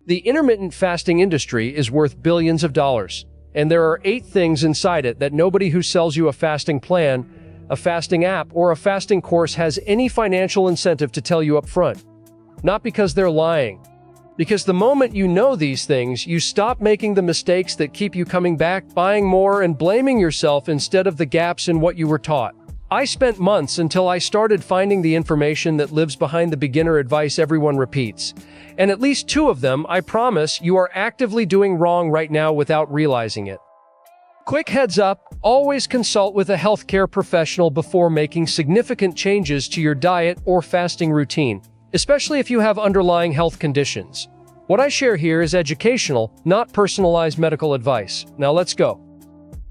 The intermittent fasting industry is worth billions of dollars, and there are 8 things inside it that nobody who sells you a fasting plan, a fasting app, or a fasting course has any financial incentive to tell you up front. Not because they're lying. Because the moment you know these things, you stop making the mistakes that keep you coming back, buying more, and blaming yourself instead of the gaps in what you were taught. I spent months until I started finding the information that lives behind the beginner advice everyone repeats. And at least 2 of them, I promise, you are actively doing wrong right now without realizing it. Quick heads up, always consult with a healthcare professional before making significant changes to your diet or fasting routine, especially if you have underlying health conditions. What I share here is educational, not personalized medical advice. Now let's go.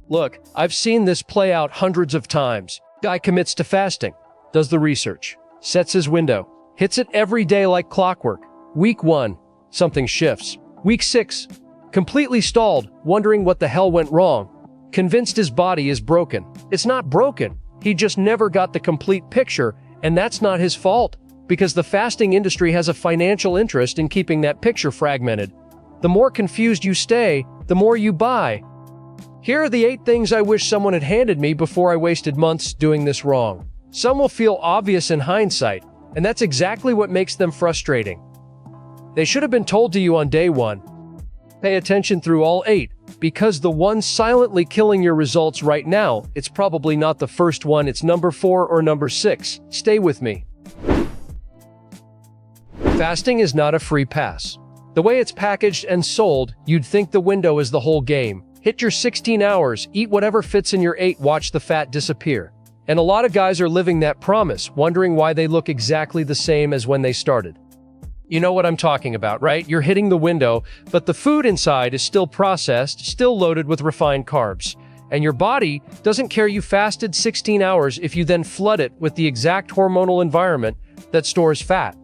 Look, I've seen this play out hundreds of times. Guy commits to fasting, does the research, sets his window, hits it every day like clockwork. Week 1, something shifts. Week 6, completely stalled, wondering what the hell went wrong. Convinced his body is broken. It's not broken. He just never got the complete picture, and that's not his fault, because the fasting industry has a financial interest in keeping that picture fragmented. The more confused you stay, the more you buy. Here are the 8 things I wish someone had handed me before I wasted months doing this wrong. Some will feel obvious in hindsight, and that's exactly what makes them frustrating. They should have been told to you on day 1. Pay attention through all 8, because the one silently killing your results right now, it's probably not the first one, it's number 4 or number 6. Stay with me. Fasting is not a free pass. The way it's packaged and sold, you'd think the window is the whole game. Hit your 16 hours, eat whatever fits in your 8, watch the fat disappear. And a lot of guys are living that promise, wondering why they look exactly the same as when they started. You know what I'm talking about, right? You're hitting the window, but the food inside is still processed, still loaded with refined carbs. And your body doesn't care you fasted 16 hours if you then flood it with the exact hormonal environment that stores fat.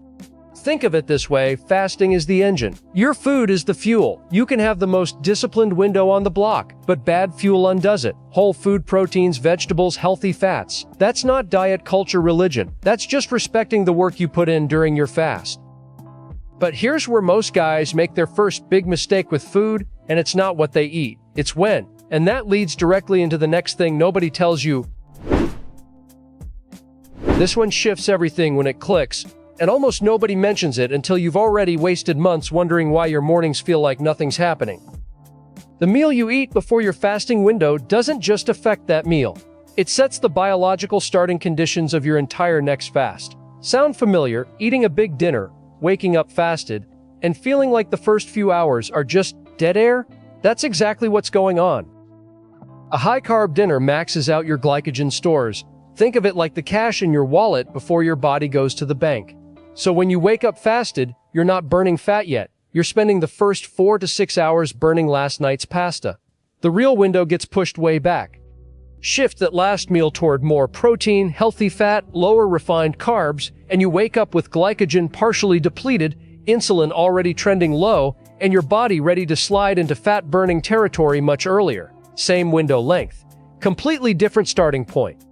Think of it this way, fasting is the engine. Your food is the fuel. You can have the most disciplined window on the block, but bad fuel undoes it. Whole food proteins, vegetables, healthy fats. That's not diet culture religion. That's just respecting the work you put in during your fast. But here's where most guys make their first big mistake with food, and it's not what they eat, it's when. And that leads directly into the next thing nobody tells you. This one shifts everything when it clicks, and almost nobody mentions it until you've already wasted months wondering why your mornings feel like nothing's happening. The meal you eat before your fasting window doesn't just affect that meal. It sets the biological starting conditions of your entire next fast. Sound familiar? Eating a big dinner, waking up fasted, and feeling like the first few hours are just dead air? That's exactly what's going on. A high-carb dinner maxes out your glycogen stores. Think of it like the cash in your wallet before your body goes to the bank. So when you wake up fasted, you're not burning fat yet. You're spending the first 4 to 6 hours burning last night's pasta. The real window gets pushed way back. Shift that last meal toward more protein, healthy fat, lower refined carbs, and you wake up with glycogen partially depleted, insulin already trending low, and your body ready to slide into fat-burning territory much earlier. Same window length. Completely different starting point.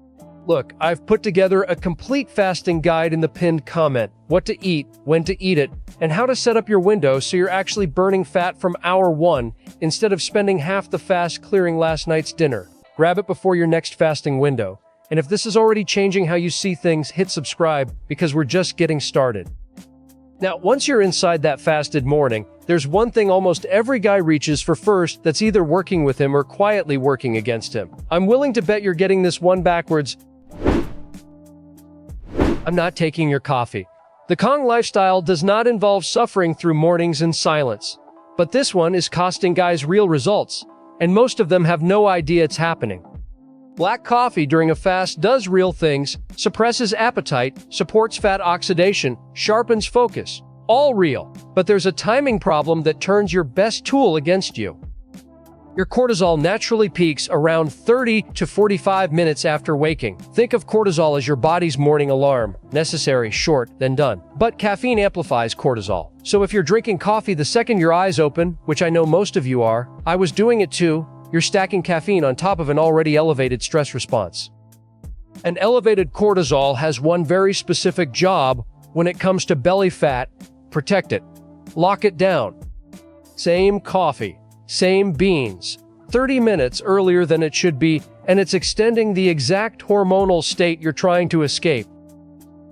Look, I've put together a complete fasting guide in the pinned comment. What to eat, when to eat it, and how to set up your window so you're actually burning fat from hour 1 instead of spending half the fast clearing last night's dinner. Grab it before your next fasting window. And if this is already changing how you see things, hit subscribe because we're just getting started. Now, once you're inside that fasted morning, there's one thing almost every guy reaches for first that's either working with him or quietly working against him. I'm willing to bet you're getting this one backwards. I'm not taking your coffee. The Kong lifestyle does not involve suffering through mornings in silence. But this one is costing guys real results, and most of them have no idea it's happening. Black coffee during a fast does real things, suppresses appetite, supports fat oxidation, sharpens focus. All real. But there's a timing problem that turns your best tool against you. Your cortisol naturally peaks around 30 to 45 minutes after waking. Think of cortisol as your body's morning alarm. Necessary, short, then done. But caffeine amplifies cortisol. So if you're drinking coffee the second your eyes open, which I know most of you are, I was doing it too, you're stacking caffeine on top of an already elevated stress response. An elevated cortisol has one very specific job when it comes to belly fat: protect it. Lock it down. Same coffee, same beans, 30 minutes earlier than it should be, and it's extending the exact hormonal state you're trying to escape.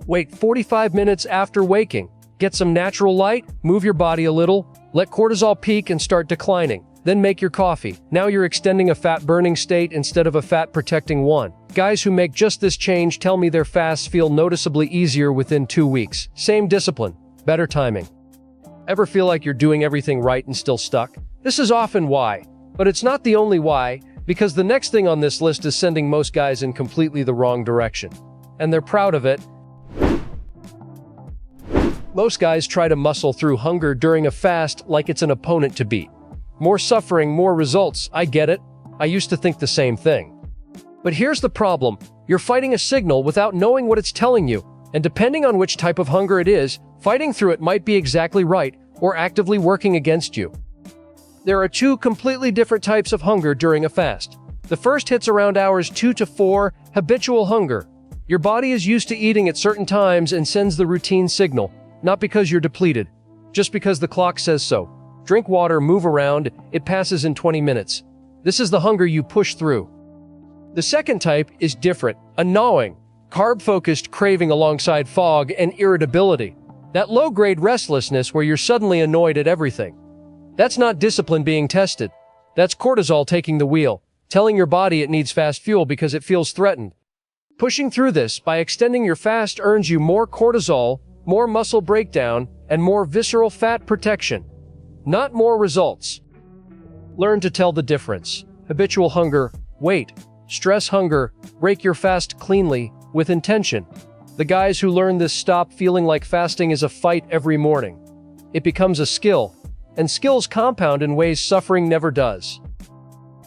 Wait 45 minutes after waking. Get some natural light, move your body a little, let cortisol peak and start declining. Then make your coffee. Now you're extending a fat-burning state instead of a fat-protecting one. Guys who make just this change tell me their fasts feel noticeably easier within 2 weeks. Same discipline, better timing. Ever feel like you're doing everything right and still stuck? This is often why, but it's not the only why, because the next thing on this list is sending most guys in completely the wrong direction. And they're proud of it. Most guys try to muscle through hunger during a fast like it's an opponent to beat. More suffering, more results. I get it. I used to think the same thing. But here's the problem. You're fighting a signal without knowing what it's telling you. And depending on which type of hunger it is, fighting through it might be exactly right or actively working against you. There are two completely different types of hunger during a fast. The first hits around hours 2 to 4, habitual hunger. Your body is used to eating at certain times and sends the routine signal, not because you're depleted, just because the clock says so. Drink water, move around, it passes in 20 minutes. This is the hunger you push through. The second type is different, a gnawing, carb-focused craving alongside fog and irritability. That low-grade restlessness where you're suddenly annoyed at everything. That's not discipline being tested. That's cortisol taking the wheel, telling your body it needs fast fuel because it feels threatened. Pushing through this by extending your fast earns you more cortisol, more muscle breakdown, and more visceral fat protection. Not more results. Learn to tell the difference. Habitual hunger, wait. Stress hunger, break your fast cleanly, with intention. The guys who learn this stop feeling like fasting is a fight every morning. It becomes a skill, and skills compound in ways suffering never does.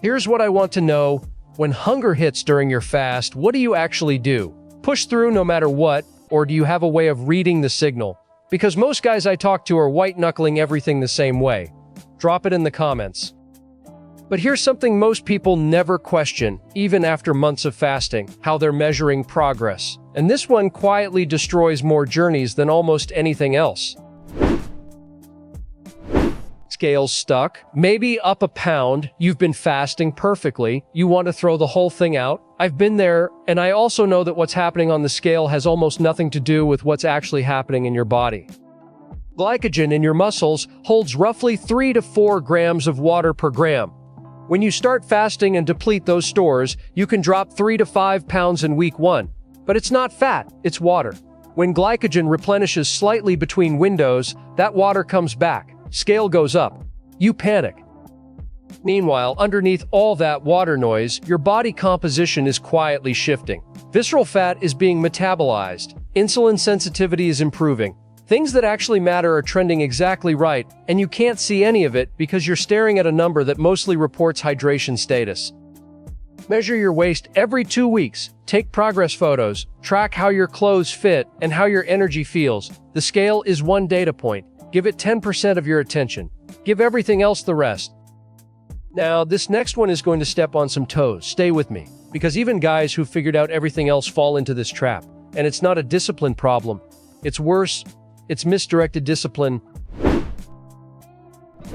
Here's what I want to know. When hunger hits during your fast, what do you actually do? Push through no matter what, or do you have a way of reading the signal? Because most guys I talk to are white-knuckling everything the same way. Drop it in the comments. But here's something most people never question, even after months of fasting, how they're measuring progress. And this one quietly destroys more journeys than almost anything else. Scales stuck, maybe up a pound, you've been fasting perfectly, you want to throw the whole thing out. I've been there, and I also know that what's happening on the scale has almost nothing to do with what's actually happening in your body. Glycogen in your muscles holds roughly 3 to 4 grams of water per gram. When you start fasting and deplete those stores, you can drop 3 to 5 pounds in week 1. But it's not fat, it's water. When glycogen replenishes slightly between windows, that water comes back. Scale goes up. You panic. Meanwhile, underneath all that water noise, your body composition is quietly shifting. Visceral fat is being metabolized. Insulin sensitivity is improving. Things that actually matter are trending exactly right, and you can't see any of it because you're staring at a number that mostly reports hydration status. Measure your waist every 2 weeks. Take progress photos. Track how your clothes fit and how your energy feels. The scale is one data point. Give it 10% of your attention. Give everything else the rest. Now, this next one is going to step on some toes. Stay with me, because even guys who figured out everything else fall into this trap. And it's not a discipline problem. It's worse. It's misdirected discipline.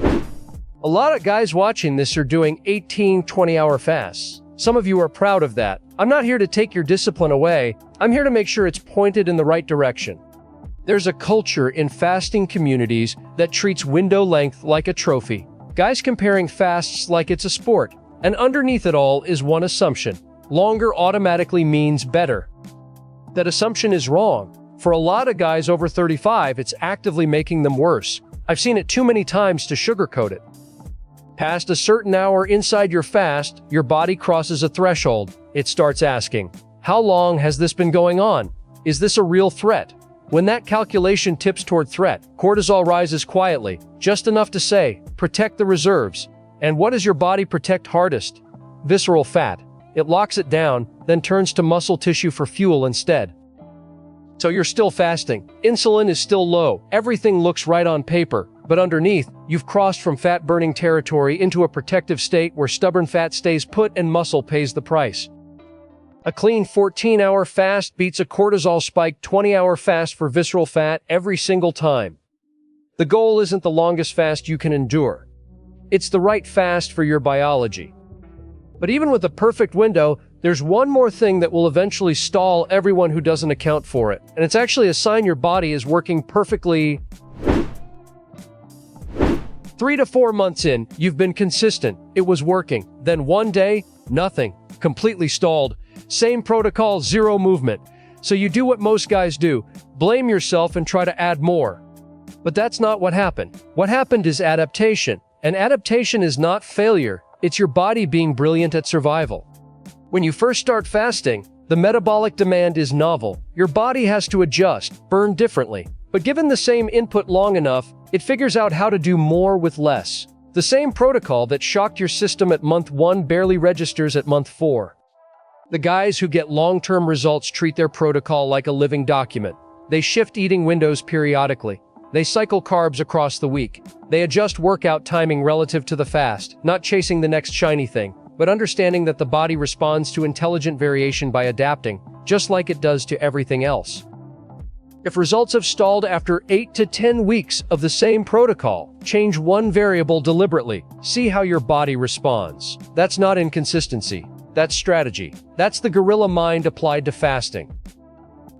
A lot of guys watching this are doing 18, 20-hour fasts. Some of you are proud of that. I'm not here to take your discipline away. I'm here to make sure it's pointed in the right direction. There's a culture in fasting communities that treats window length like a trophy. Guys comparing fasts like it's a sport. And underneath it all is one assumption. Longer automatically means better. That assumption is wrong. For a lot of guys over 35, it's actively making them worse. I've seen it too many times to sugarcoat it. Past a certain hour inside your fast, your body crosses a threshold. It starts asking, how long has this been going on? Is this a real threat? When that calculation tips toward threat, cortisol rises quietly, just enough to say, protect the reserves. And what does your body protect hardest? Visceral fat. It locks it down, then turns to muscle tissue for fuel instead. So you're still fasting. Insulin is still low. Everything looks right on paper. But underneath, you've crossed from fat-burning territory into a protective state where stubborn fat stays put and muscle pays the price. A clean 14-hour fast beats a cortisol-spiked 20-hour fast for visceral fat every single time. The goal isn't the longest fast you can endure. It's the right fast for your biology. But even with a perfect window, there's one more thing that will eventually stall everyone who doesn't account for it. And it's actually a sign your body is working perfectly. 3 to 4 months in, you've been consistent. It was working. Then one day, nothing. Completely stalled. Same protocol, zero movement. So you do what most guys do. Blame yourself and try to add more. But that's not what happened. What happened is adaptation. And adaptation is not failure. It's your body being brilliant at survival. When you first start fasting, the metabolic demand is novel. Your body has to adjust, burn differently. But given the same input long enough, it figures out how to do more with less. The same protocol that shocked your system at month 1 barely registers at month 4. The guys who get long-term results treat their protocol like a living document. They shift eating windows periodically. They cycle carbs across the week. They adjust workout timing relative to the fast, not chasing the next shiny thing, but understanding that the body responds to intelligent variation by adapting, just like it does to everything else. If results have stalled after 8 to 10 weeks of the same protocol, change one variable deliberately. See how your body responds. That's not inconsistency. That's strategy. That's the gorilla mind applied to fasting.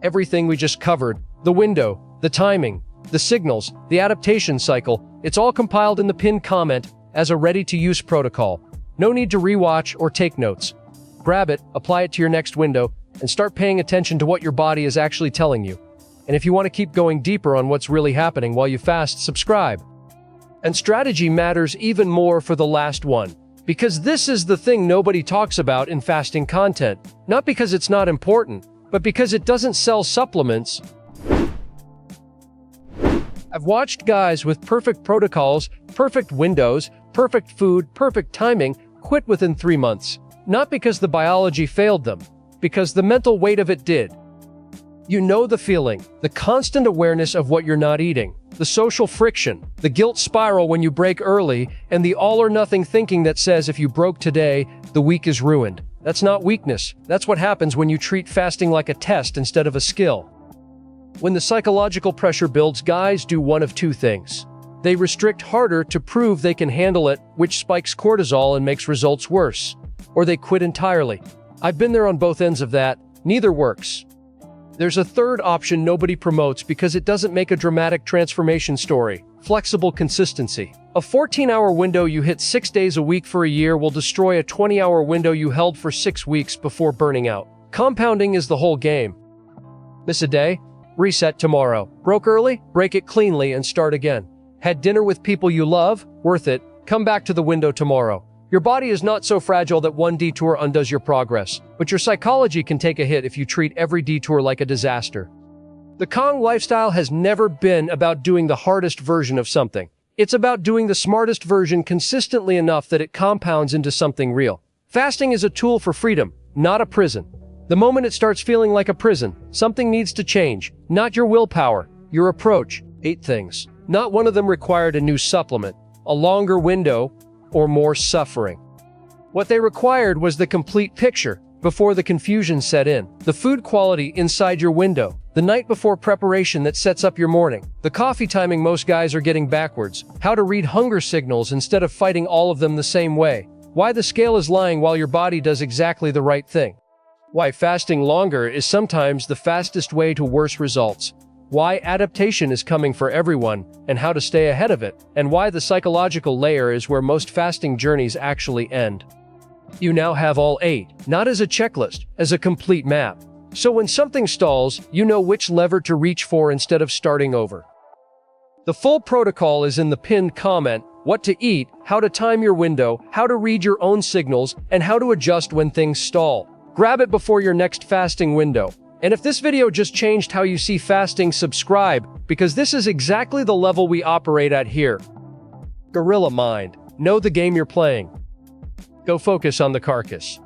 Everything we just covered, the window, the timing, the signals, the adaptation cycle, it's all compiled in the pinned comment as a ready-to-use protocol. No need to rewatch or take notes. Grab it, apply it to your next window, and start paying attention to what your body is actually telling you. And if you want to keep going deeper on what's really happening while you fast, subscribe. And strategy matters even more for the last one, because this is the thing nobody talks about in fasting content. Not because it's not important, but because it doesn't sell supplements. I've watched guys with perfect protocols, perfect windows, perfect food, perfect timing, quit within 3 months. Not because the biology failed them, because the mental weight of it did. You know the feeling, the constant awareness of what you're not eating, the social friction, the guilt spiral when you break early, and the all-or-nothing thinking that says if you broke today, the week is ruined. That's not weakness. That's what happens when you treat fasting like a test instead of a skill. When the psychological pressure builds, guys do one of two things. They restrict harder to prove they can handle it, which spikes cortisol and makes results worse. Or they quit entirely. I've been there on both ends of that. Neither works. There's a third option nobody promotes because it doesn't make a dramatic transformation story. Flexible consistency. A 14-hour window you hit 6 days a week for a year will destroy a 20-hour window you held for 6 weeks before burning out. Compounding is the whole game. Miss a day? Reset tomorrow. Broke early? Break it cleanly and start again. Had dinner with people you love? Worth it. Come back to the window tomorrow. Your body is not so fragile that one detour undoes your progress, but your psychology can take a hit if you treat every detour like a disaster. The Kong lifestyle has never been about doing the hardest version of something. It's about doing the smartest version consistently enough that it compounds into something real. Fasting is a tool for freedom, not a prison. The moment it starts feeling like a prison, something needs to change. Not your willpower, your approach. 8 things. Not one of them required a new supplement, a longer window, or more suffering. What they required was the complete picture before the confusion set in. The food quality inside your window, the night before preparation that sets up your morning, the coffee timing most guys are getting backwards, how to read hunger signals instead of fighting all of them the same way, why the scale is lying while your body does exactly the right thing. Why fasting longer is sometimes the fastest way to worse results. Why adaptation is coming for everyone, and how to stay ahead of it, and why the psychological layer is where most fasting journeys actually end. You now have all 8, not as a checklist, as a complete map. So when something stalls, you know which lever to reach for instead of starting over. The full protocol is in the pinned comment: what to eat, how to time your window, how to read your own signals, and how to adjust when things stall. Grab it before your next fasting window. And if this video just changed how you see fasting, subscribe, because this is exactly the level we operate at here. Gorilla mind. Know the game you're playing. Go focus on the carcass.